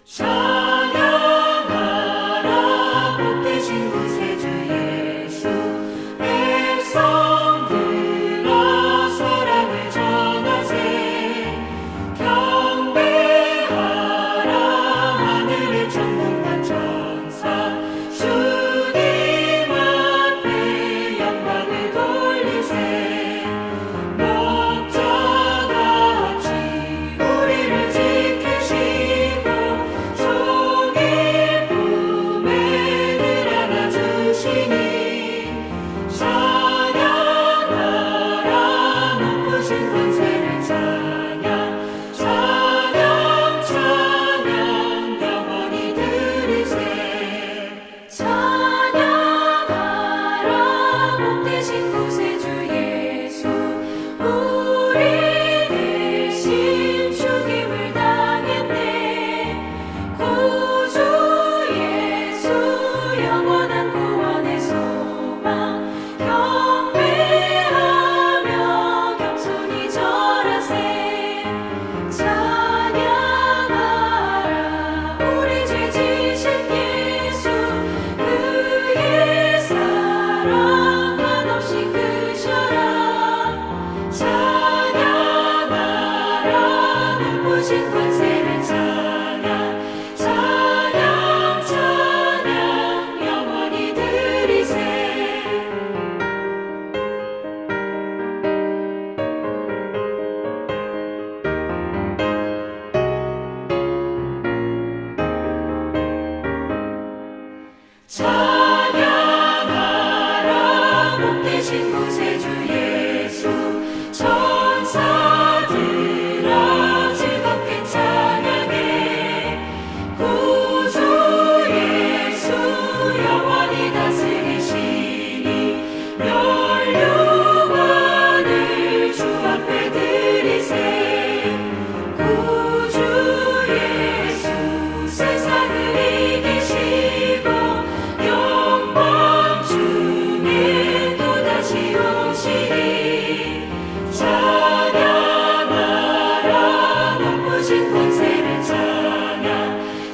찬양하라 복되신 구세주 예수. 백성들아 사랑을 전하세. 경배하라 하늘의 천군과 천사. 주님 앞에 영광을 돌리세. 목자같이 우리를 지키시고 종일 품에 늘 안아주시니. 찬양하라 높으신 권세를 찬양. 찬양 찬양 영원히 드리세. 찬양하라 복되신 구세주 예수. 우리 대신 죽임을 당했네. 구주 예수 영원한 구원의 소망. 경배하며 겸손히 절하세. 찬양하라 우리 죄 지신 예수. 그의 사랑 한없이 크셔라. 찬양하라 높으신 권세를 찬양. 찬양 찬양 영원히 드리세. 찬양하라 복되신 구세주 예수. 천사들아 즐겁게 찬양해. 구주 예수 영원히 다스리시니. 멸류관을 주 앞에 드리세. 구주 예수 세상을 이기시고 영광 중에 또다시 오시리. 찬양하라 높으신 권세를 찬양.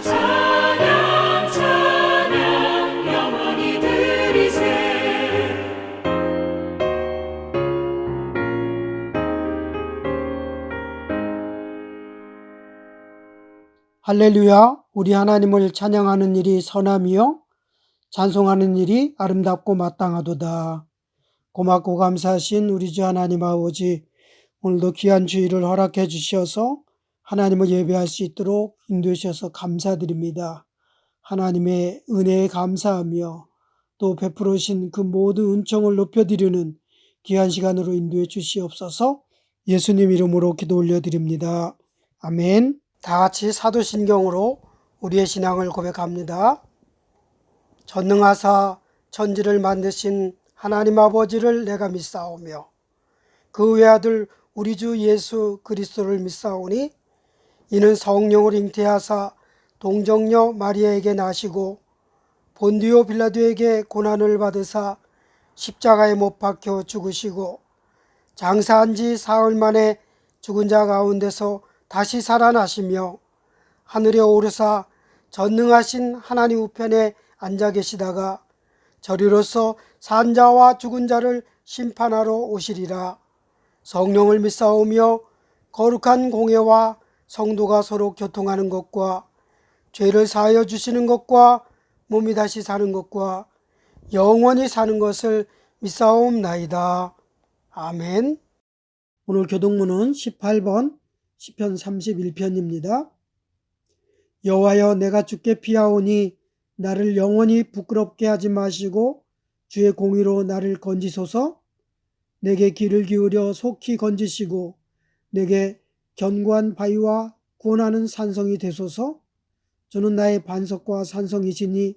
찬양 찬양 영원히 드리세. 할렐루야. 우리 하나님을 찬양하는 일이 선함이요 찬송하는 일이 아름답고 마땅하도다. 고맙고 감사하신 우리 주 하나님 아버지, 오늘도 귀한 주일을 허락해 주셔서 하나님을 예배할 수 있도록 인도해 주셔서 감사드립니다. 하나님의 은혜에 감사하며 또 베풀으신 그 모든 은총을 높여드리는 귀한 시간으로 인도해 주시옵소서. 예수님 이름으로 기도 올려드립니다. 아멘. 다 같이 사도신경으로 우리의 신앙을 고백합니다. 전능하사 천지를 만드신 하나님 아버지를 내가 믿사오며 그 외아들 우리 주 예수 그리스도를 믿사오니 이는 성령을 잉태하사 동정녀 마리아에게 나시고 본디오 빌라도에게 고난을 받으사 십자가에 못 박혀 죽으시고 장사한 지 사흘 만에 죽은 자 가운데서 다시 살아나시며 하늘에 오르사 전능하신 하나님 우편에 앉아 계시다가 저리로서 산 자와 죽은 자를 심판하러 오시리라. 성령을 믿사오며 거룩한 공예와 성도가 서로 교통하는 것과 죄를 사하여 주시는 것과 몸이 다시 사는 것과 영원히 사는 것을 믿사옵나이다. 아멘. 오늘 교동문은 18번 시편 31편입니다. 여호와여, 내가 주께 피하오니 나를 영원히 부끄럽게 하지 마시고 주의 공의로 나를 건지소서. 내게 귀를 기울여 속히 건지시고 내게 견고한 바위와 구원하는 산성이 되소서. 주는 나의 반석과 산성이시니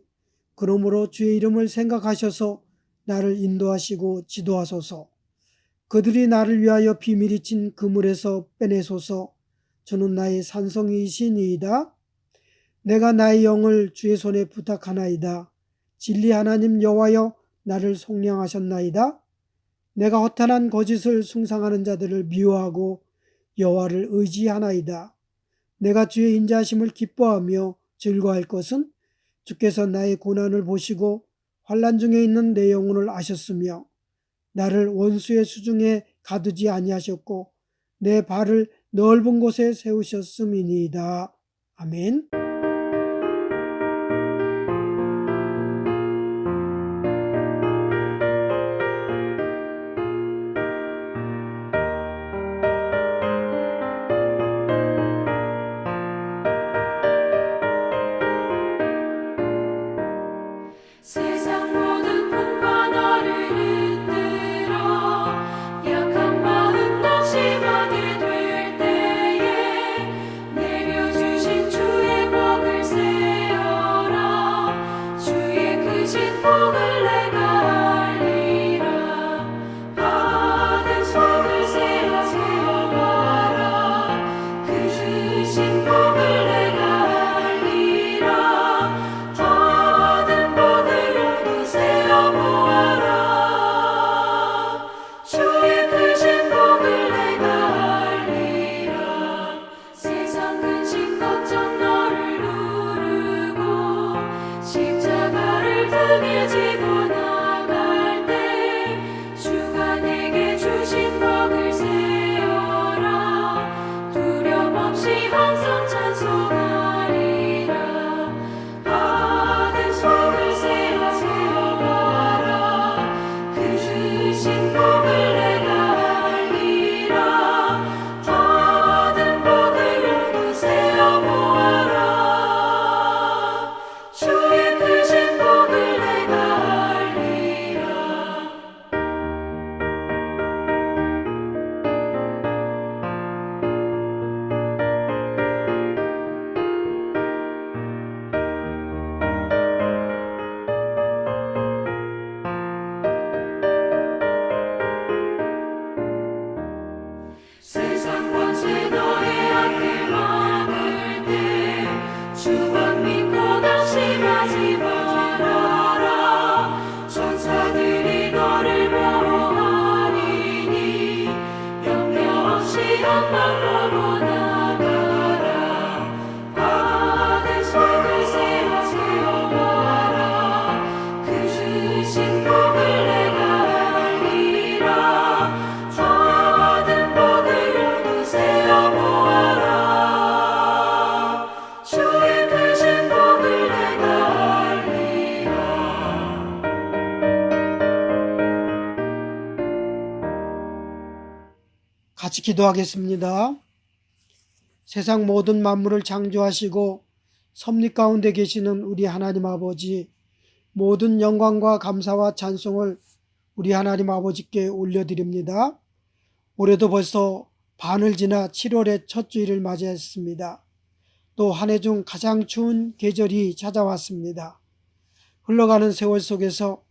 그러므로 주의 이름을 생각하셔서 나를 인도하시고 지도하소서. 그들이 나를 위하여 비밀이 친 그물에서 빼내소서. 주는 나의 산성이시니이다. 내가 나의 영을 주의 손에 부탁하나이다. 진리 하나님 여호와여, 나를 속량하셨나이다. 내가 허탄한 거짓을 숭상하는 자들을 미워하고 여호와를 의지하나이다. 내가 주의 인자하심을 기뻐하며 즐거워할 것은 주께서 나의 고난을 보시고 환난 중에 있는 내 영혼을 아셨으며 나를 원수의 수중에 가두지 아니하셨고 내 발을 넓은 곳에 세우셨음이니이다. 아멘. 세상 모든 풍파 너를 흔들어 약한 마음 낙심하게 될 때에 내려주신 주의 복을 세어라. 주의 크신 복을 내가 알리라. 받은 속을 세어봐라. 크신 복을 내가 알리라. 받은 복을 모두 세어보아라. 주의 크신 복을 내가 알리라. 세상 근심 걱정 너를 누르고 십자가를 등에 지고 나갈 때 주가 내게 주신 복을 세어라. 두려움 없이 항상 찬송하리라. 받은 속을 세어보아라. 크신 복을 내가 알리라. 받은 복을 모두 세어보아라. 주의 크신 복을 내가 알리라. 세상 권세 너의 앞길 막을 때 주만 믿고 낙심하지 말아라. 천사들이 너를 보호하리니 염려 없이 앞만 보고 나가라. 받은 속을 세어보아라. 크신 복을 내가 알리라. 받은 복을 모두 세어보아라. 주의 크신 복을 내가 알리라. 같이 기도하겠습니다. 세상 모든 만물을 창조하시고 섭리 가운데 계시는 우리 하나님 아버지, 모든 영광과 감사와 찬송을 우리 하나님 아버지께 올려드립니다. 올해도 벌써 반을 지나 7월의 첫 주일을 맞이했습니다. 또 한 해 중 가장 추운 계절이 찾아왔습니다. 흘러가는 세월 속에서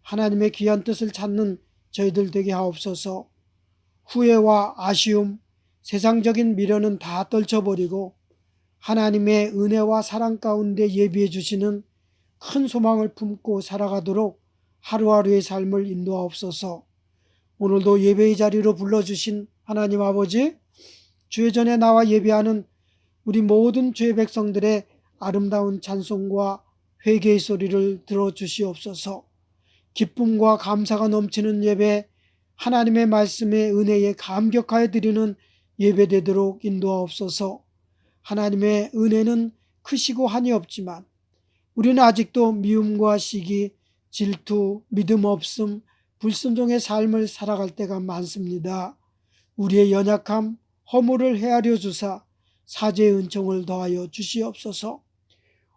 하나님의 귀한 뜻을 찾는 저희들 되게 하옵소서. 후회와 아쉬움, 세상적인 미련은 다 떨쳐버리고 하나님의 은혜와 사랑 가운데 예비해 주시는 큰 소망을 품고 살아가도록 하루하루의 삶을 인도하옵소서. 오늘도 예배의 자리로 불러주신 하나님 아버지, 주의 전에 나와 예배하는 우리 모든 주의 백성들의 아름다운 찬송과 회개의 소리를 들어주시옵소서. 기쁨과 감사가 넘치는 예배, 하나님의 말씀의 은혜에 감격하여 드리는 예배되도록 인도하옵소서. 하나님의 은혜는 크시고 한이 없지만 우리는 아직도 미움과 시기, 질투, 믿음 없음, 불순종의 삶을 살아갈 때가 많습니다. 우리의 연약함, 허물을 헤아려 주사 사죄의 은총을 더하여 주시옵소서.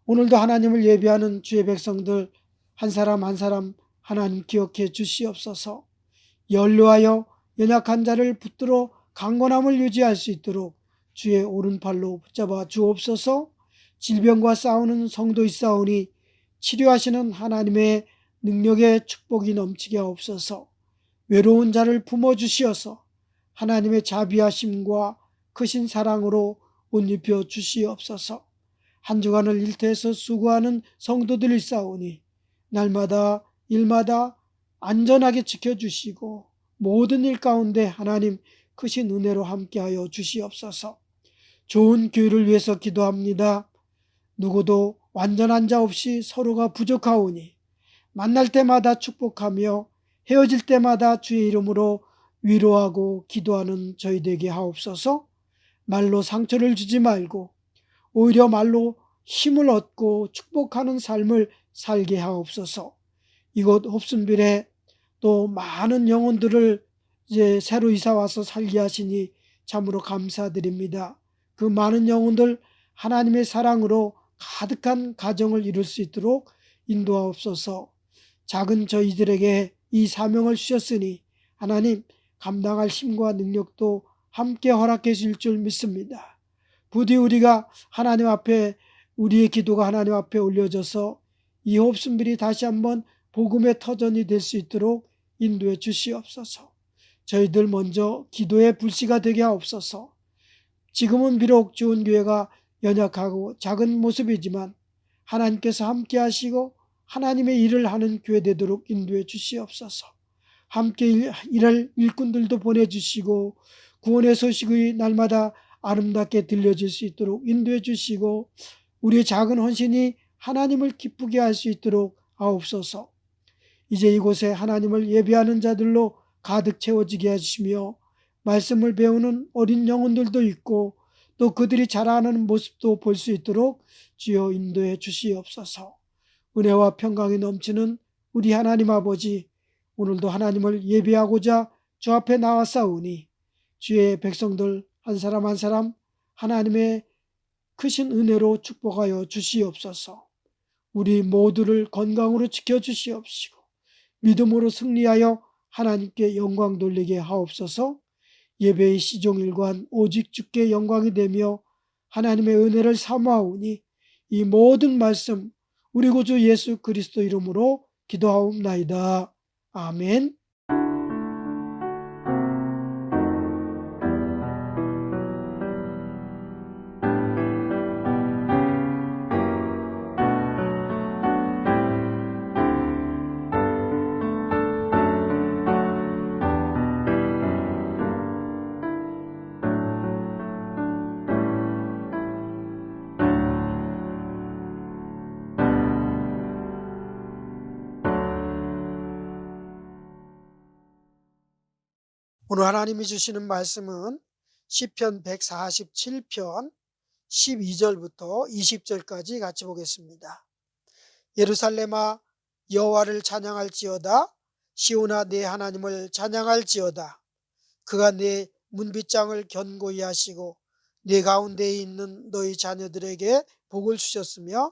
오늘도 하나님을 예배하는 주의 백성들 한 사람 한 사람 하나님 기억해 주시옵소서. 연료하여 연약한 자를 붙들어 강건함을 유지할 수 있도록 주의 오른팔로 붙잡아 주옵소서. 질병과 싸우는 성도 있사오니 치료하시는 하나님의 능력의 축복이 넘치게 하옵소서. 외로운 자를 품어주시어서 하나님의 자비하심과 크신 사랑으로 옷 입혀 주시옵소서. 한 주간을 일터에서 수고하는 성도들 있사오니 날마다 일마다 안전하게 지켜주시고 모든 일 가운데 하나님 크신 은혜로 함께하여 주시옵소서. 좋은 교회를 위해서 기도합니다. 누구도 완전한 자 없이 서로가 부족하오니 만날 때마다 축복하며 헤어질 때마다 주의 이름으로 위로하고 기도하는 저희 되게 하옵소서. 말로 상처를 주지 말고 오히려 말로 힘을 얻고 축복하는 삶을 살게 하옵소서. 이곳 홉슨빌에 또 많은 영혼들을 이제 새로 이사 와서 살게 하시니 참으로 감사드립니다. 그 많은 영혼들 하나님의 사랑으로 가득한 가정을 이룰 수 있도록 인도하옵소서. 작은 저희들에게 이 사명을 주셨으니 하나님 감당할 힘과 능력도 함께 허락해 주실 줄 믿습니다. 부디 우리가 하나님 앞에 우리의 기도가 하나님 앞에 올려져서 이 홉슨빌이 다시 한번 복음의 터전이 될 수 있도록 인도해 주시옵소서. 저희들 먼저 기도의 불씨가 되게 하옵소서. 지금은 비록 좋은 교회가 연약하고 작은 모습이지만 하나님께서 함께 하시고 하나님의 일을 하는 교회 되도록 인도해 주시옵소서. 함께 일할 일꾼들도 보내주시고 구원의 소식이 날마다 아름답게 들려질 수 있도록 인도해 주시고 우리의 작은 헌신이 하나님을 기쁘게 할 수 있도록 하옵소서. 이제 이곳에 하나님을 예배하는 자들로 가득 채워지게 하시며 말씀을 배우는 어린 영혼들도 있고 또 그들이 자라나는 모습도 볼 수 있도록 주여 인도해 주시옵소서. 은혜와 평강이 넘치는 우리 하나님 아버지, 오늘도 하나님을 예배하고자 주 앞에 나왔사오니 주의 백성들 한 사람 한 사람 하나님의 크신 은혜로 축복하여 주시옵소서. 우리 모두를 건강으로 지켜주시옵시고 믿음으로 승리하여 하나님께 영광 돌리게 하옵소서. 예배의 시종일관 오직 주께 영광이 되며 하나님의 은혜를 사모하오니 이 모든 말씀 우리 구주 예수 그리스도 이름으로 기도하옵나이다. 아멘. 오늘 하나님이 주시는 말씀은 시편 147편 12절부터 20절까지 같이 보겠습니다. 예루살렘아 여호와를 찬양할지어다. 시온아 내 하나님을 찬양할지어다. 그가 내 문빗장을 견고히 하시고 내 가운데에 있는 너희 자녀들에게 복을 주셨으며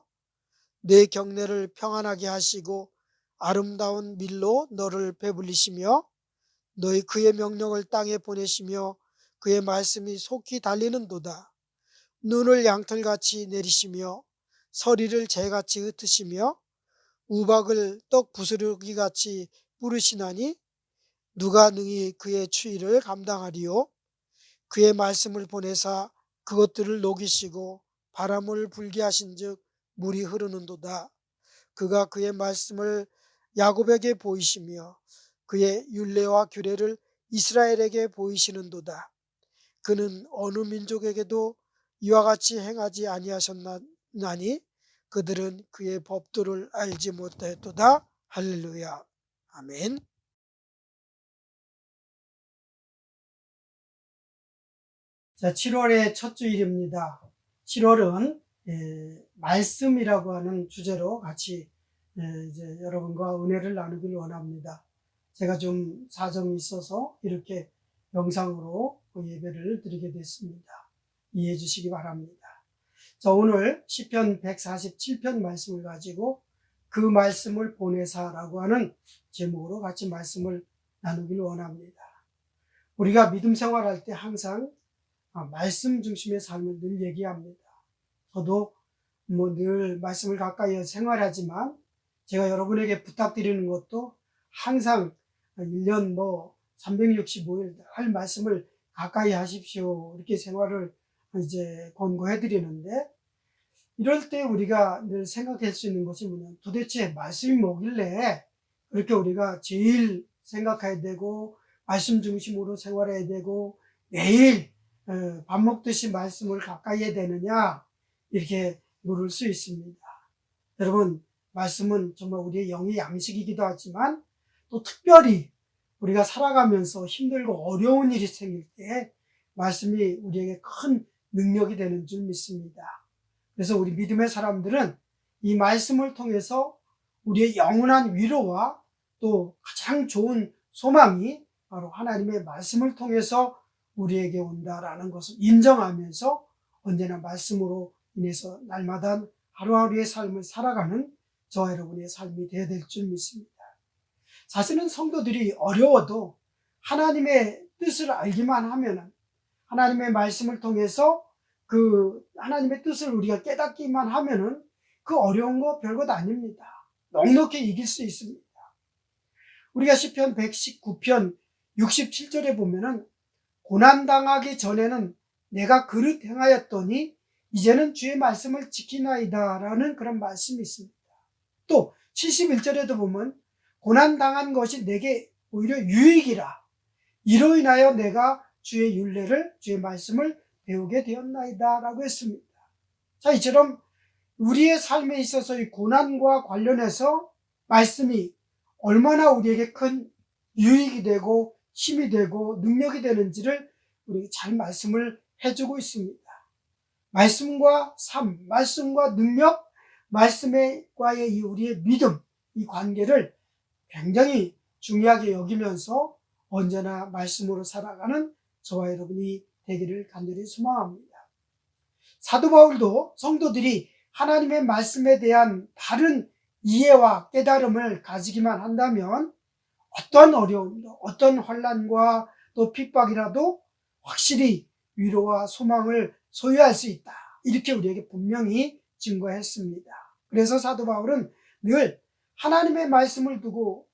내 경내를 평안하게 하시고 아름다운 밀로 너를 배불리시며 너희 그의 명령을 땅에 보내시며 그의 말씀이 속히 달리는도다. 눈을 양털같이 내리시며 서리를 재같이 흩으시며 우박을 떡 부스러기같이 뿌르시나니 누가 능히 그의 추위를 감당하리요. 그의 말씀을 보내사 그것들을 녹이시고 바람을 불게 하신즉 물이 흐르는도다. 그가 그의 말씀을 야곱에게 보이시며 그의 율례와 규례를 이스라엘에게 보이시는도다. 그는 어느 민족에게도 이와 같이 행하지 아니하셨나니 그들은 그의 법도를 알지 못하였도다. 할렐루야. 아멘. 자, 7월의 첫 주일입니다. 7월은 말씀이라고 하는 주제로 같이 이제 여러분과 은혜를 나누길 원합니다. 제가 좀 사정이 있어서 이렇게 영상으로 예배를 드리게 됐습니다. 이해해 주시기 바랍니다. 자, 오늘 시편 147편 말씀을 가지고 그 말씀을 보내사라고 하는 제목으로 같이 말씀을 나누길 원합니다. 우리가 믿음 생활할 때 항상 말씀 중심의 삶을 늘 얘기합니다. 저도 늘 말씀을 가까이 생활하지만 제가 여러분에게 부탁드리는 것도 항상 1년 365일 할 말씀을 가까이 하십시오. 이렇게 생활을 이제 권고해 드리는데 이럴 때 우리가 늘 생각할 수 있는 것이 뭐냐면 도대체 말씀이 뭐길래 그렇게 우리가 제일 생각해야 되고 말씀 중심으로 생활해야 되고 매일 밥 먹듯이 말씀을 가까이 해야 되느냐 이렇게 물을 수 있습니다. 여러분, 말씀은 정말 우리의 영의 양식이기도 하지만 또 특별히 우리가 살아가면서 힘들고 어려운 일이 생길 때 말씀이 우리에게 큰 능력이 되는 줄 믿습니다. 그래서 우리 믿음의 사람들은 이 말씀을 통해서 우리의 영원한 위로와 또 가장 좋은 소망이 바로 하나님의 말씀을 통해서 우리에게 온다라는 것을 인정하면서 언제나 말씀으로 인해서 날마다 하루하루의 삶을 살아가는 저와 여러분의 삶이 되어야 될 줄 믿습니다. 사실은 성도들이 어려워도 하나님의 뜻을 알기만 하면은, 하나님의 말씀을 통해서 그 하나님의 뜻을 우리가 깨닫기만 하면은 그 어려운 거 별것 아닙니다. 넉넉히 이길 수 있습니다. 우리가 시편 119편 67절에 보면은 고난당하기 전에는 내가 그릇 행하였더니 이제는 주의 말씀을 지키나이다 라는 그런 말씀이 있습니다. 또 71절에도 보면 고난당한 것이 내게 오히려 유익이라 이로 인하여 내가 주의 율례를, 주의 말씀을 배우게 되었나이다 라고 했습니다. 자, 이처럼 우리의 삶에 있어서 이 고난과 관련해서 말씀이 얼마나 우리에게 큰 유익이 되고 힘이 되고 능력이 되는지를 우리에게 잘 말씀을 해주고 있습니다. 말씀과 삶, 말씀과 능력, 말씀과의 이 우리의 믿음, 이 관계를 굉장히 중요하게 여기면서 언제나 말씀으로 살아가는 저와 여러분이 되기를 간절히 소망합니다. 사도 바울도 성도들이 하나님의 말씀에 대한 바른 이해와 깨달음을 가지기만 한다면 어떤 어려움도, 어떤 환난과 또 핍박이라도 확실히 위로와 소망을 소유할 수 있다. 이렇게 우리에게 분명히 증거했습니다. 그래서 사도 바울은 늘 하나님의 말씀을 두고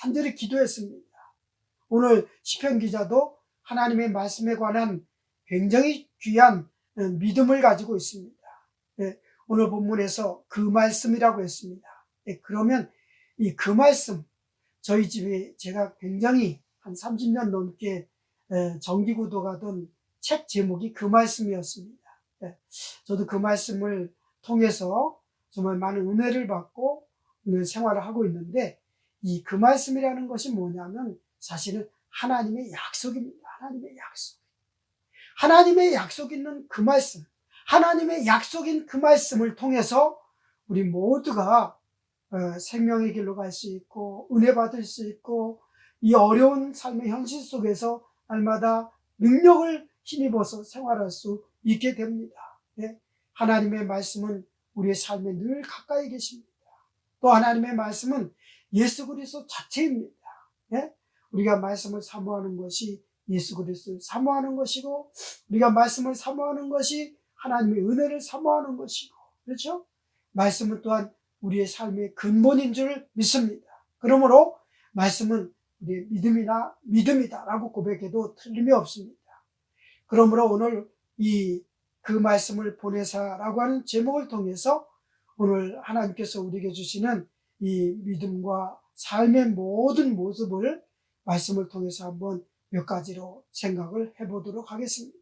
간절히 기도했습니다. 오늘 시편 기자도 하나님의 말씀에 관한 굉장히 귀한 믿음을 가지고 있습니다. 오늘 본문에서 그 말씀이라고 했습니다. 그러면 이 그 말씀, 저희 집에 제가 굉장히 한 30년 넘게 정기구독하던 책 제목이 그 말씀이었습니다. 저도 그 말씀을 통해서 정말 많은 은혜를 받고 생활을 하고 있는데, 이 그 말씀이라는 것이 뭐냐면 사실은 하나님의 약속입니다. 하나님의 약속. 하나님의 약속 있는 그 말씀, 하나님의 약속인 그 말씀을 통해서 우리 모두가 생명의 길로 갈 수 있고 은혜 받을 수 있고 이 어려운 삶의 현실 속에서 날마다 능력을 힘입어서 생활할 수 있게 됩니다. 하나님의 말씀은 우리의 삶에 늘 가까이 계십니다. 또 하나님의 말씀은 예수 그리스도 자체입니다. 우리가 말씀을 사모하는 것이 예수 그리스도를 사모하는 것이고, 우리가 말씀을 사모하는 것이 하나님의 은혜를 사모하는 것이고, 그렇죠? 말씀은 또한 우리의 삶의 근본인 줄 믿습니다. 그러므로 말씀은 우리의 믿음이다라고 고백해도 틀림이 없습니다. 그러므로 오늘 그 말씀을 보내사라고 하는 제목을 통해서 오늘 하나님께서 우리에게 주시는 이 믿음과 삶의 모든 모습을 말씀을 통해서 한번 몇 가지로 생각을 해보도록 하겠습니다.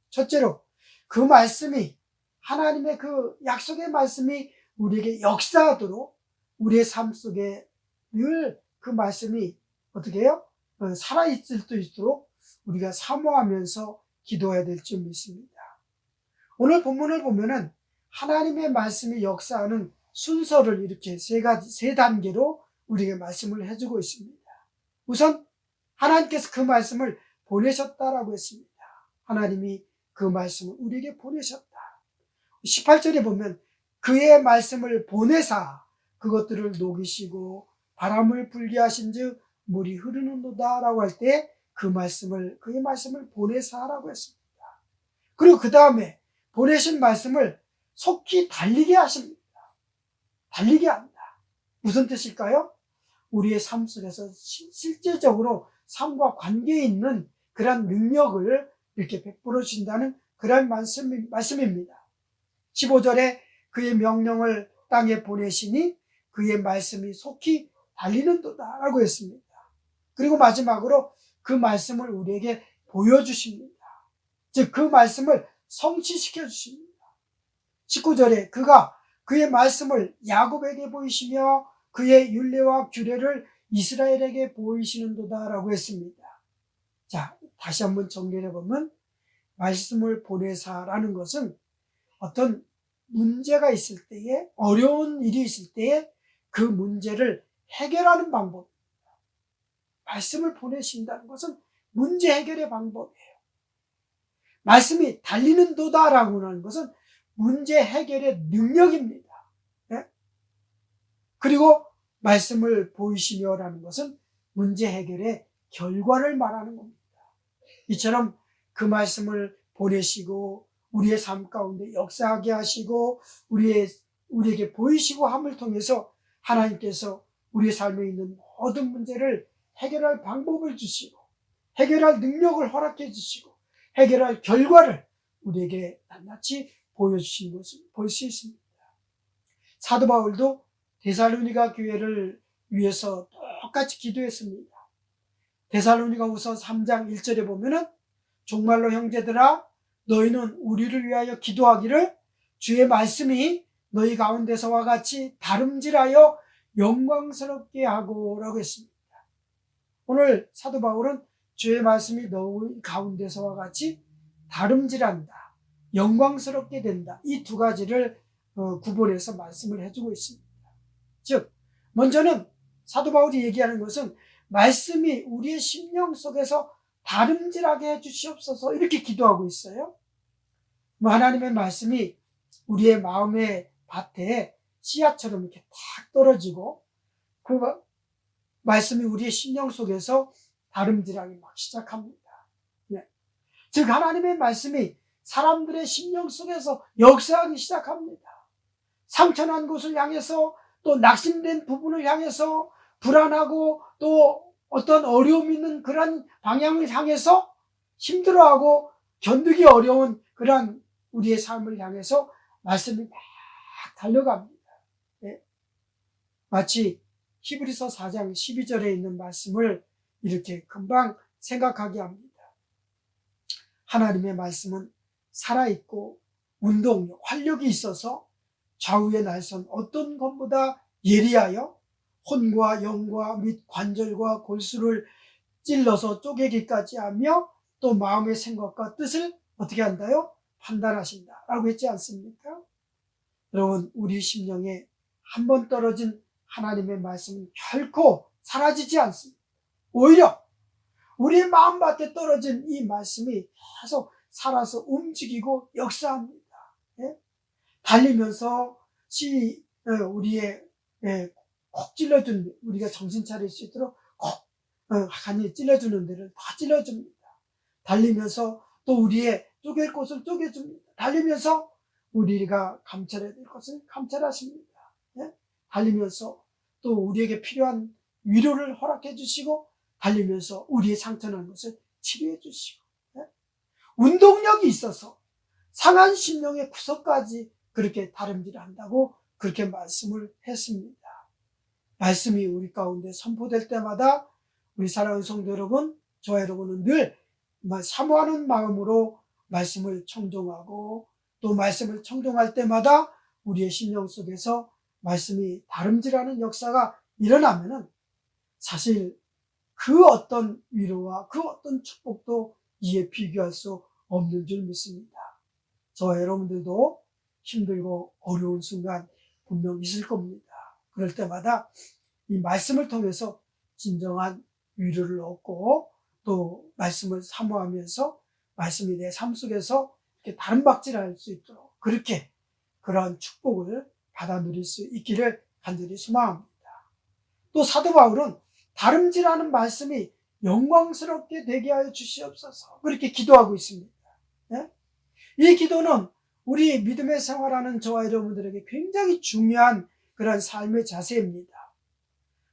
첫째로, 그 말씀이, 하나님의 그 약속의 말씀이 우리에게 역사하도록 우리의 삶 속에 늘 그 말씀이 어떻게 해요? 살아있을 수 있도록 우리가 사모하면서 기도해야 될 줄 믿습니다. 오늘 본문을 보면은 하나님의 말씀이 역사하는 순서를 이렇게 세 단계로 우리에게 말씀을 해주고 있습니다. 우선 하나님께서 그 말씀을 보내셨다라고 했습니다. 하나님이 그 말씀을 우리에게 보내셨다. 18절에 보면 그의 말씀을 보내사 그것들을 녹이시고 바람을 불게 하신즉 물이 흐르는도다 라고 할 때 그의 말씀을 보내사라고 했습니다. 그리고 그 다음에 보내신 말씀을 속히 달리게 하십니다. 달리게 한다. 무슨 뜻일까요? 우리의 삶 속에서 실질적으로 삶과 관계에 있는 그런 능력을 이렇게 베풀어 주신다는 그런 말씀입니다. 15절에 그의 명령을 땅에 보내시니 그의 말씀이 속히 달리는도다 라고 했습니다. 그리고 마지막으로 그 말씀을 우리에게 보여주십니다. 즉 그 말씀을 성취시켜 주십니다. 19절에 그가 그의 말씀을 야곱에게 보이시며 그의 율례와 규례를 이스라엘에게 보이시는도다 라고 했습니다. 자, 다시 한번 정리해 보면 말씀을 보내사라는 것은 어떤 문제가 있을 때에, 어려운 일이 있을 때에 그 문제를 해결하는 방법. 말씀을 보내신다는 것은 문제 해결의 방법이에요. 말씀이 달리는 도다라고 하는 것은 문제 해결의 능력입니다. 네? 그리고 말씀을 보이시며라는 것은 문제 해결의 결과를 말하는 겁니다. 이처럼 그 말씀을 보내시고 우리의 삶 가운데 역사하게 하시고 우리에게 보이시고 함을 통해서 하나님께서 우리의 삶에 있는 모든 문제를 해결할 방법을 주시고 해결할 능력을 허락해 주시고 해결할 결과를 우리에게 낱낱이 보여주신 것을 볼 수 있습니다. 사도 바울도 데살로니가 교회를 위해서 똑같이 기도했습니다. 데살로니가후서 3장 1절에 보면은 정말로 형제들아 너희는 우리를 위하여 기도하기를 주의 말씀이 너희 가운데서와 같이 다름질하여 영광스럽게 하고 라고 했습니다. 오늘 사도 바울은 주의 말씀이 너희 가운데서와 같이 다름질한다, 영광스럽게 된다, 이 두 가지를 구분해서 말씀을 해주고 있습니다. 즉 먼저는 사도 바울이 얘기하는 것은 말씀이 우리의 심령 속에서 다름질하게 해주시옵소서 이렇게 기도하고 있어요. 하나님의 말씀이 우리의 마음의 밭에 씨앗처럼 이렇게 탁 떨어지고 그 말씀이 우리의 심령 속에서 다름질하기 막 시작합니다. 네. 즉 하나님의 말씀이 사람들의 심령 속에서 역사하기 시작합니다. 상처난 곳을 향해서 또 낙심된 부분을 향해서 불안하고 또 어떤 어려움 있는 그런 방향을 향해서 힘들어하고 견디기 어려운 그런 우리의 삶을 향해서 말씀이 막 달려갑니다. 네. 마치 히브리서 4장 12절에 있는 말씀을 이렇게 금방 생각하게 합니다. 하나님의 말씀은 살아있고 운동력, 활력이 있어서 좌우의 날선 어떤 것보다 예리하여 혼과 영과 및 관절과 골수를 찔러서 쪼개기까지 하며 또 마음의 생각과 뜻을 어떻게 한다요? 판단하신다 라고 했지 않습니까? 여러분 우리 심령에 한번 떨어진 하나님의 말씀은 결코 사라지지 않습니다. 오히려 우리의 마음밭에 떨어진 이 말씀이 계속 살아서 움직이고 역사합니다. 예? 달리면서 우리의 콕 찔러준, 우리가 정신 차릴 수 있도록 콕 간이 찔러주는 데를 다 찔러줍니다. 달리면서 또 우리의 쪼갤 곳을 쪼개줍니다. 달리면서 우리가 감찰해야 될 것을 감찰하십니다. 예? 달리면서 또 우리에게 필요한 위로를 허락해 주시고 달리면서 우리의 상처난 것을 치료해 주시고 운동력이 있어서 상한 심령의 구석까지 그렇게 다름질한다고 그렇게 말씀을 했습니다. 말씀이 우리 가운데 선포될 때마다 우리 사랑하는 성도 여러분, 저와 여러분은 늘 사모하는 마음으로 말씀을 청종하고 또 말씀을 청종할 때마다 우리의 심령 속에서 말씀이 다름질하는 역사가 일어나면은 사실 그 어떤 위로와 그 어떤 축복도 이에 비교할 수 없는 줄 믿습니다. 저와 여러분들도 힘들고 어려운 순간 분명 있을 겁니다. 그럴 때마다 이 말씀을 통해서 진정한 위로를 얻고 또 말씀을 사모하면서 말씀이 내 삶 속에서 이렇게 다름박질할 수 있도록 그렇게 그러한 축복을 받아 누릴 수 있기를 간절히 소망합니다. 또 사도 바울은 다름질하는 말씀이 영광스럽게 되게 하여 주시옵소서 그렇게 기도하고 있습니다. 네? 이 기도는 우리 믿음의 생활하는 저와 여러분들에게 굉장히 중요한 그런 삶의 자세입니다.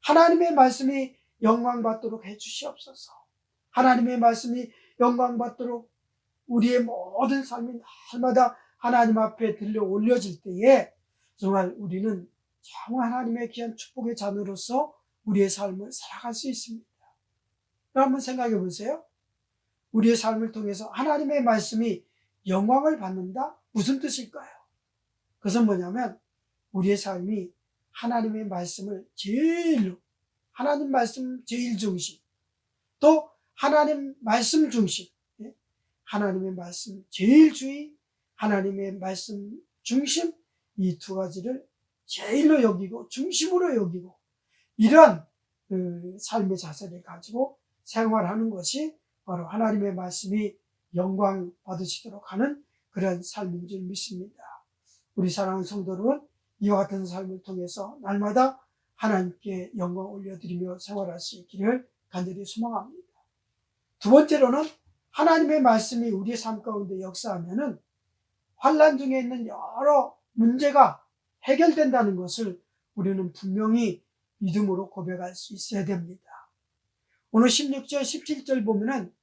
하나님의 말씀이 영광받도록 해주시옵소서. 하나님의 말씀이 영광받도록 우리의 모든 삶이 날마다 하나님 앞에 들려 올려질 때에 정말 우리는 정말 하나님의 귀한 축복의 자녀로서 우리의 삶을 살아갈 수 있습니다. 한번 생각해 보세요. 우리의 삶을 통해서 하나님의 말씀이 영광을 받는다? 무슨 뜻일까요? 그것은 뭐냐면 우리의 삶이 하나님의 말씀을 제일로, 하나님 말씀 제일 중심, 또 하나님 말씀 중심, 하나님의 말씀 제일 주의, 하나님의 말씀 중심, 이 두 가지를 제일로 여기고 중심으로 여기고 이런 삶의 자세를 가지고 생활하는 것이 바로 하나님의 말씀이 영광 받으시도록 하는 그런 삶인 줄 믿습니다. 우리 사랑하는 성도 여러분, 이와 같은 삶을 통해서 날마다 하나님께 영광 올려드리며 생활할 수 있기를 간절히 소망합니다. 두 번째로는 하나님의 말씀이 우리의 삶 가운데 역사하면은 환난 중에 있는 여러 문제가 해결된다는 것을 우리는 분명히 믿음으로 고백할 수 있어야 됩니다. 오늘 16절, 17절 보면은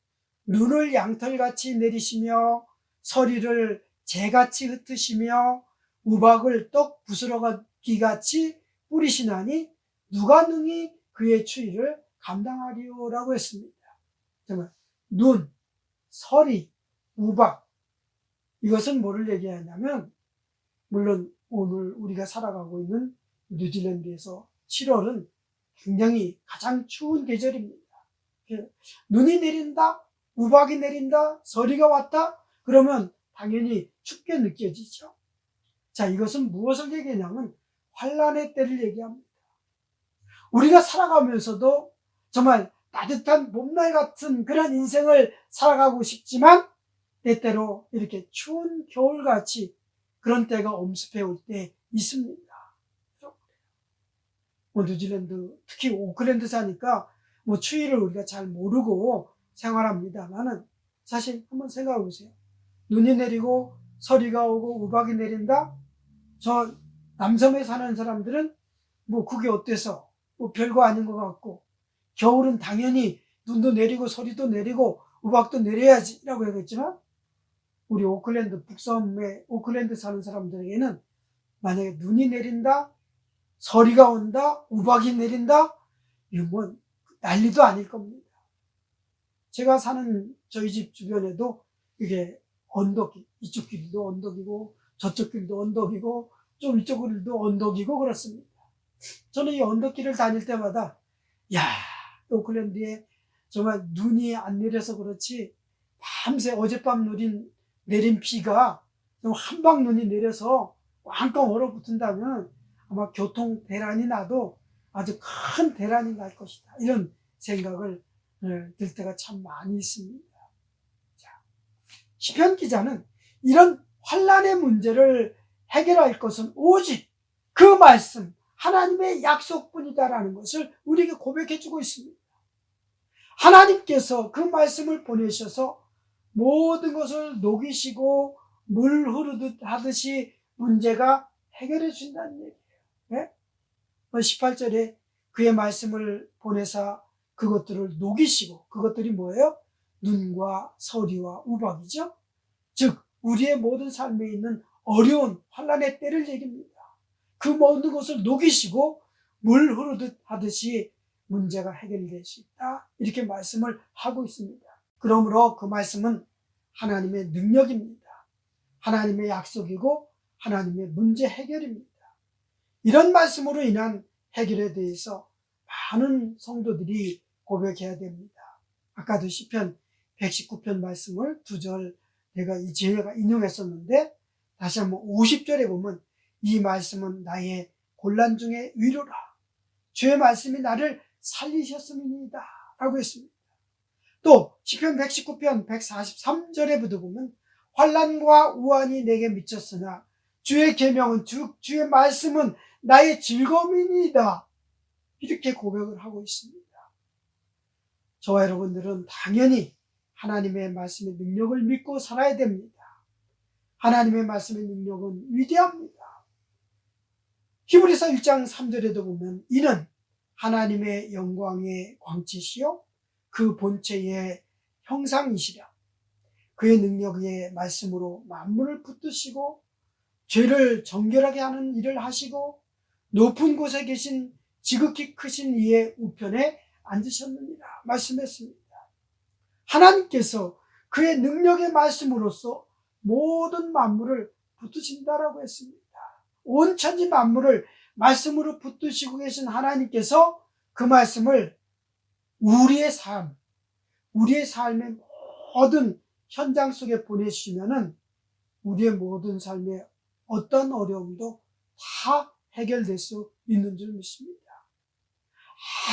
눈을 양털같이 내리시며 서리를 재같이 흩으시며 우박을 떡 부스러기같이 뿌리시나니 누가 능히 그의 추위를 감당하리요라고 했습니다. 정말 눈, 서리, 우박, 이것은 뭐를 얘기하냐면 물론 오늘 우리가 살아가고 있는 뉴질랜드에서 7월은 굉장히 가장 추운 계절입니다. 눈이 내린다, 우박이 내린다, 서리가 왔다, 그러면 당연히 춥게 느껴지죠. 자, 이것은 무엇을 얘기하냐면 환난의 때를 얘기합니다. 우리가 살아가면서도 정말 따뜻한 봄날 같은 그런 인생을 살아가고 싶지만 때때로 이렇게 추운 겨울같이 그런 때가 엄습해 올 때 있습니다. 뉴질랜드, 특히 오클랜드 사니까 추위를 우리가 잘 모르고 생활합니다만은 사실 한번 생각해 보세요. 눈이 내리고 서리가 오고 우박이 내린다? 저 남섬에 사는 사람들은 그게 어때서 별거 아닌 것 같고, 겨울은 당연히 눈도 내리고 서리도 내리고 우박도 내려야지 라고 하겠지만 우리 오클랜드, 북섬에 오클랜드 사는 사람들에게는 만약에 눈이 내린다, 서리가 온다, 우박이 내린다, 이건 난리도 아닐 겁니다. 제가 사는 저희 집 주변에도 이게 언덕이, 이쪽 길도 언덕이고 저쪽 길도 언덕이고 좀 이쪽 길도 언덕이고 그렇습니다. 저는 이 언덕길을 다닐 때마다 야, 오클랜드에 정말 눈이 안 내려서 그렇지 밤새 어젯밤 내린 비가 한방 눈이 내려서 꽝꽝 얼어붙은다면 아마 교통 대란이 나도 아주 큰 대란이 날 것이다, 이런 생각을 들 때가 참 많이 있습니다. 자, 시편 기자는 이런 환난의 문제를 해결할 것은 오직 그 말씀, 하나님의 약속뿐이다라는 것을 우리에게 고백해 주고 있습니다. 하나님께서 그 말씀을 보내셔서 모든 것을 녹이시고 물 흐르듯 하듯이 문제가 해결해 준다는 얘기예요. 네? 18절에 그의 말씀을 보내사 그것들을 녹이시고, 그것들이 뭐예요? 눈과 서리와 우박이죠. 즉 우리의 모든 삶에 있는 어려운 환난의 때를 얘기합니다. 그 모든 것을 녹이시고 물 흐르듯 하듯이 문제가 해결될 수 있다, 이렇게 말씀을 하고 있습니다. 그러므로 그 말씀은 하나님의 능력입니다. 하나님의 약속이고 하나님의 문제 해결입니다. 이런 말씀으로 인한 해결에 대해서 많은 성도들이 고백해야 됩니다. 아까도 시편 119편 말씀을 2절 제가 인용했었는데 다시 한번 50절에 보면 이 말씀은 나의 곤란 중에 위로라, 주의 말씀이 나를 살리셨음이니이다 라고 했습니다. 또 시편 119편 143절에부터 보면 환난과 우환이 내게 미쳤으나 주의 계명은 주의 말씀은 나의 즐거움이니이다, 이렇게 고백을 하고 있습니다. 저와 여러분들은 당연히 하나님의 말씀의 능력을 믿고 살아야 됩니다. 하나님의 말씀의 능력은 위대합니다. 히브리서 1장 3절에도 보면 이는 하나님의 영광의 광채시요 그 본체의 형상이시라. 그의 능력의 말씀으로 만물을 붙드시고 죄를 정결하게 하는 일을 하시고 높은 곳에 계신 지극히 크신 이의 우편에 앉으셨느니라 말씀했습니다. 하나님께서 그의 능력의 말씀으로써 모든 만물을 붙드신다라고 했습니다. 온 천지 만물을 말씀으로 붙드시고 계신 하나님께서 그 말씀을 우리의 삶의 모든 현장 속에 보내주시면은 우리의 모든 삶에 어떤 어려움도 다 해결될 수 있는 줄 믿습니다.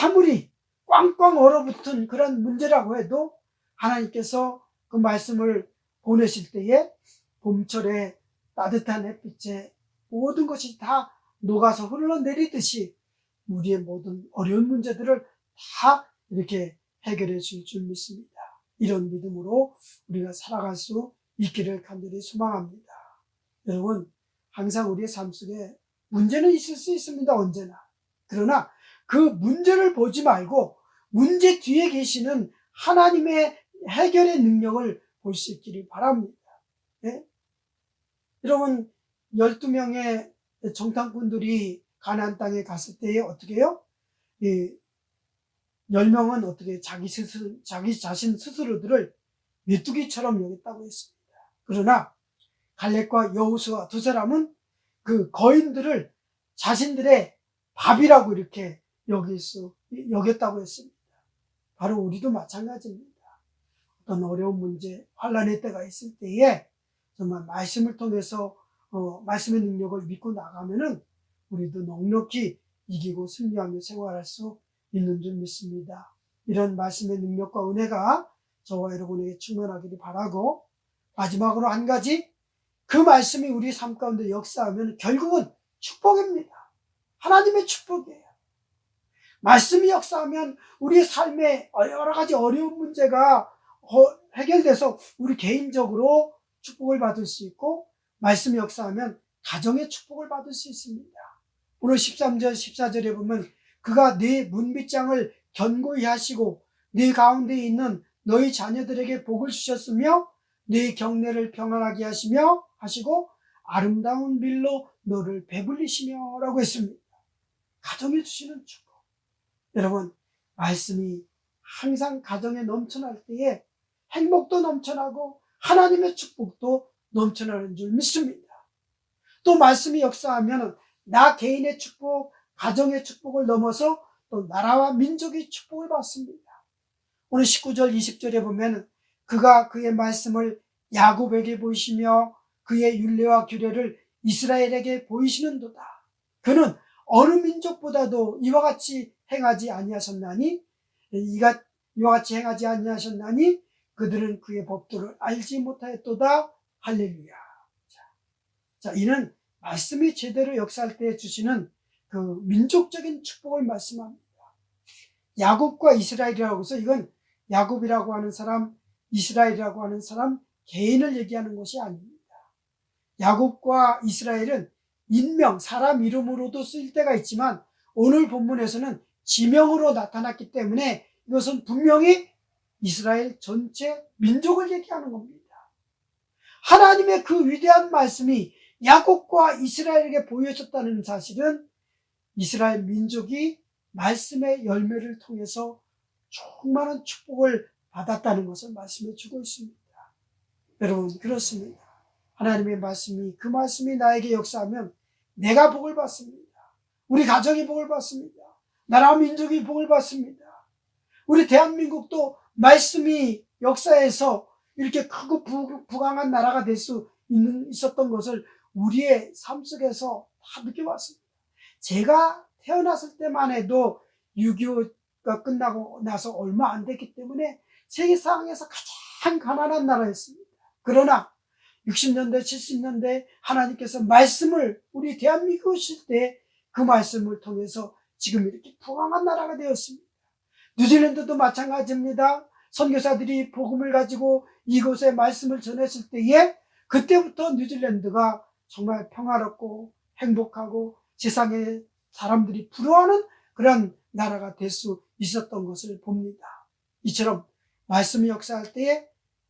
아무리 꽝꽝 얼어붙은 그런 문제라고 해도 하나님께서 그 말씀을 보내실 때에 봄철에 따뜻한 햇빛에 모든 것이 다 녹아서 흘러내리듯이 우리의 모든 어려운 문제들을 다 이렇게 해결해 줄 줄 믿습니다. 이런 믿음으로 우리가 살아갈 수 있기를 간절히 소망합니다. 여러분, 항상 우리의 삶 속에 문제는 있을 수 있습니다. 언제나. 그러나 그 문제를 보지 말고 문제 뒤에 계시는 하나님의 해결의 능력을 볼 수 있기를 바랍니다. 네? 여러분, 12명의 정탐꾼들이 가나안 땅에 갔을 때에 어떻게 해요? 10명은 어떻게 자기 자신 스스로들을 메뚜기처럼 여겼다고 했습니다. 그러나 갈렙과 여호수아 두 사람은 그 거인들을 자신들의 밥이라고 이렇게 여겼다고 했습니다. 바로 우리도 마찬가지입니다. 어떤 어려운 문제, 환난의 때가 있을 때에 정말 말씀을 통해서 말씀의 능력을 믿고 나가면은 우리도 넉넉히 이기고 승리하며 생활할 수 있는 줄 믿습니다. 이런 말씀의 능력과 은혜가 저와 여러분에게 충만하기를 바라고, 마지막으로 한 가지, 그 말씀이 우리 삶 가운데 역사하면 결국은 축복입니다. 하나님의 축복이에요. 말씀이 역사하면 우리의 삶에 여러 가지 어려운 문제가 해결돼서 우리 개인적으로 축복을 받을 수 있고, 말씀이 역사하면 가정의 축복을 받을 수 있습니다. 오늘 13절 14절에 보면 그가 네 문빗장을 견고히 하시고 네 가운데 있는 너희 자녀들에게 복을 주셨으며 네 경내를 평안하게 하시고 아름다운 밀로 너를 배불리시며 라고 했습니다. 가정에 주시는 축복. 여러분, 말씀이 항상 가정에 넘쳐날 때에 행복도 넘쳐나고 하나님의 축복도 넘쳐나는 줄 믿습니다. 또 말씀이 역사하면 나 개인의 축복, 가정의 축복을 넘어서 또 나라와 민족의 축복을 받습니다. 오늘 19절 20절에 보면 그가 그의 말씀을 야곱에게 보이시며 그의 율례와 규례를 이스라엘에게 보이시는도다. 그는 어느 민족보다도 이와 같이 행하지 아니하셨나니 그들은 그의 법도를 알지 못하였도다. 할렐루야. 자, 이는 말씀이 제대로 역사할 때 주시는 그 민족적인 축복을 말씀합니다. 야곱과 이스라엘이라고 해서 이건 야곱이라고 하는 사람, 이스라엘이라고 하는 사람 개인을 얘기하는 것이 아닙니다. 야곱과 이스라엘은 인명, 사람 이름으로도 쓰일 때가 있지만 오늘 본문에서는 지명으로 나타났기 때문에 이것은 분명히 이스라엘 전체 민족을 얘기하는 겁니다. 하나님의 그 위대한 말씀이 야곱과 이스라엘에게 보여졌다는 사실은 이스라엘 민족이 말씀의 열매를 통해서 충만한 축복을 받았다는 것을 말씀해 주고 있습니다. 여러분, 그렇습니다. 하나님의 말씀이, 그 말씀이 나에게 역사하면 내가 복을 받습니다. 우리 가정이 복을 받습니다. 나라와 민족이 복을 받습니다. 우리 대한민국도 말씀이 역사에서 이렇게 크고 부강한 나라가 될 수 있었던 것을 우리의 삶 속에서 다 느껴봤습니다. 제가 태어났을 때만 해도 6.25가 끝나고 나서 얼마 안 됐기 때문에 세계상에서 가장 가난한 나라였습니다. 그러나 60년대, 70년대 하나님께서 말씀을 우리 대한민국에 주실 때 그 말씀을 통해서 지금 이렇게 부강한 나라가 되었습니다. 뉴질랜드도 마찬가지입니다. 선교사들이 복음을 가지고 이곳에 말씀을 전했을 때에 그때부터 뉴질랜드가 정말 평화롭고 행복하고 세상의 사람들이 부러워하는 그런 나라가 될 수 있었던 것을 봅니다. 이처럼 말씀이 역사할 때에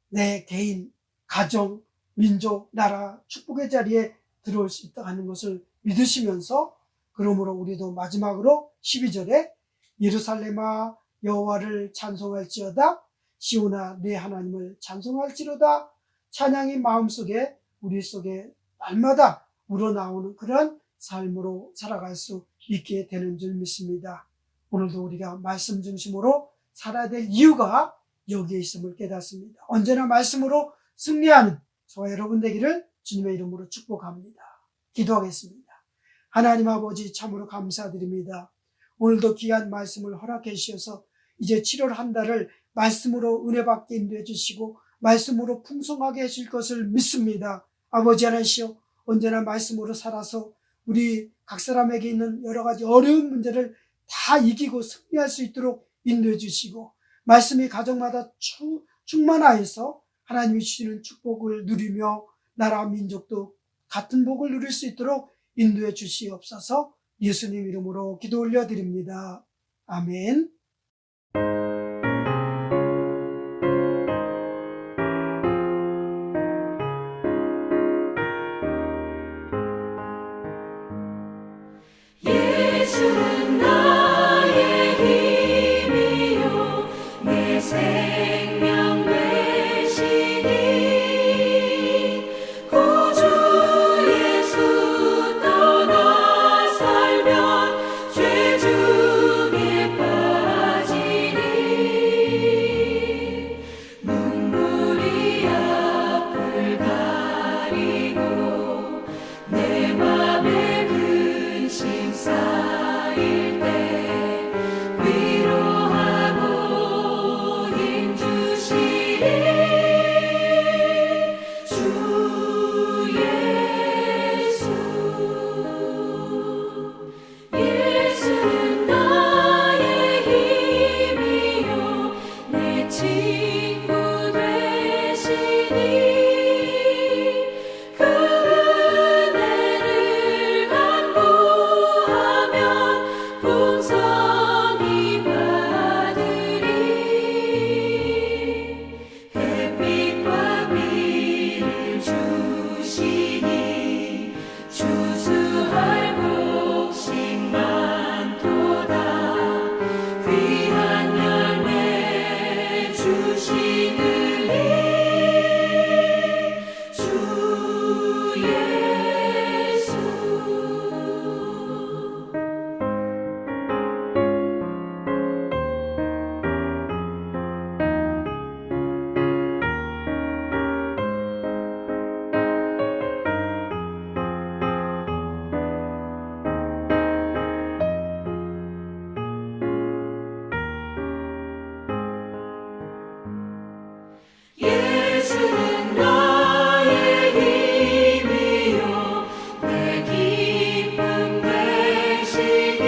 내 개인, 가정, 민족, 나라, 축복의 자리에 들어올 수 있다는 것을 믿으시면서, 그러므로 우리도 마지막으로 12절에 예루살렘아 여호와를 찬송할지어다, 시온아 내 하나님을 찬송할지로다, 찬양이 마음속에 우리 속에 날마다 우러나오는 그런 삶으로 살아갈 수 있게 되는 줄 믿습니다. 오늘도 우리가 말씀 중심으로 살아야 될 이유가 여기에 있음을 깨닫습니다. 언제나 말씀으로 승리하는 저와 여러분 되기를 주님의 이름으로 축복합니다. 기도하겠습니다. 하나님 아버지 참으로 감사드립니다. 오늘도 귀한 말씀을 허락해 주셔서 이제 7월 한 달을 말씀으로 은혜 받게 인도해 주시고 말씀으로 풍성하게 해줄 것을 믿습니다. 아버지 하나시여, 언제나 말씀으로 살아서 우리 각 사람에게 있는 여러 가지 어려운 문제를 다 이기고 승리할 수 있도록 인도해 주시고 말씀이 가정마다 충만하여서 하나님이 주시는 축복을 누리며 나라와 민족도 같은 복을 누릴 수 있도록 인도해 주시옵소서. 예수님 이름으로 기도 올려드립니다. 아멘. 예수는 나의 힘이요 내 생명 되시니 구주 예수 떠나 살면 죄 중에 빠지니 눈물이 앞을 가리고 내 맘에 근심 쌓일 때 위로하고 힘 주시리 주 예수. 예수는 나의 힘이요 내 친구 되시니 그 은혜를 간구하면 풍성히 받으리 햇빛과 비를 주시니 추수할 곡식 많도다 귀한 열매 주시느니 주 예수. 예수는 나의 힘이요 내 기쁨 되시니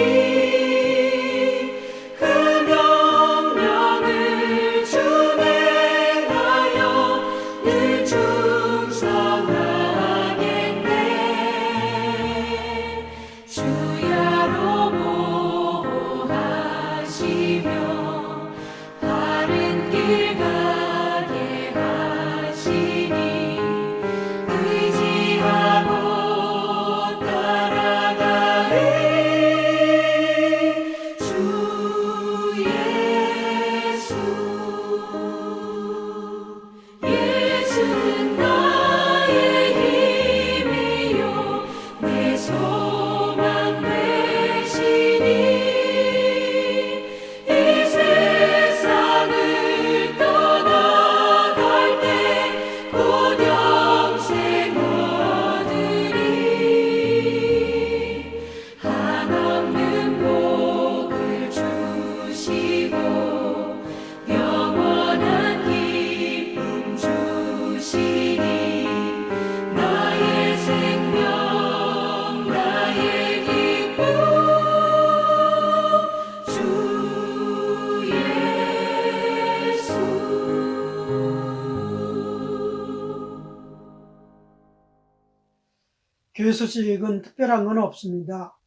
그 명령을 준행하여 늘 충성하겠네 주야로 보호하시며 바른 길 가게 하시니 의지하고 따라가리 주 예수. 예수는 나의 힘이요 내 소망 되시니 이 세상을 떠나갈 때 곧 영생 얻으리 한없는 복을 주시고 영원한 기쁨 주시니 나의 생명 나의 기쁨 주 예수. 교회 소식은 특별한 건 없습니다.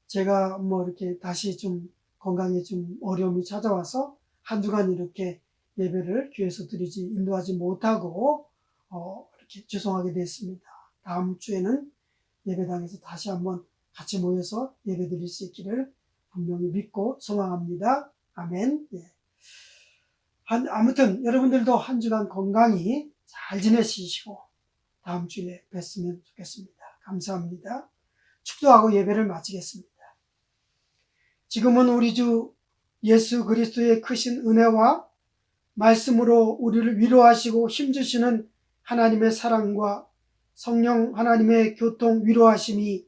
제가 이렇게 다시 좀 건강에 좀 어려움이 찾아와서 한 주간 이렇게 예배를 교회에서 인도하지 못하고 이렇게 죄송하게 됐습니다. 다음 주에는 예배당에서 다시 한번 같이 모여서 예배 드릴 수 있기를 분명히 믿고 소망합니다. 아멘. 예. 아무튼 여러분들도 한 주간 건강히 잘 지내시고 다음 주에 뵀으면 좋겠습니다. 감사합니다. 축도하고 예배를 마치겠습니다. 지금은 우리 주 예수 그리스도의 크신 은혜와 말씀으로 우리를 위로하시고 힘주시는 하나님의 사랑과 성령 하나님의 교통 위로하심이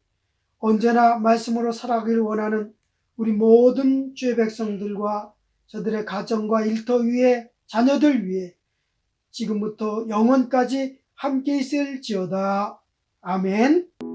언제나 말씀으로 살아가길 원하는 우리 모든 주의 백성들과 저들의 가정과 일터 위에 자녀들 위에 지금부터 영원까지 함께 있을지어다. 아멘.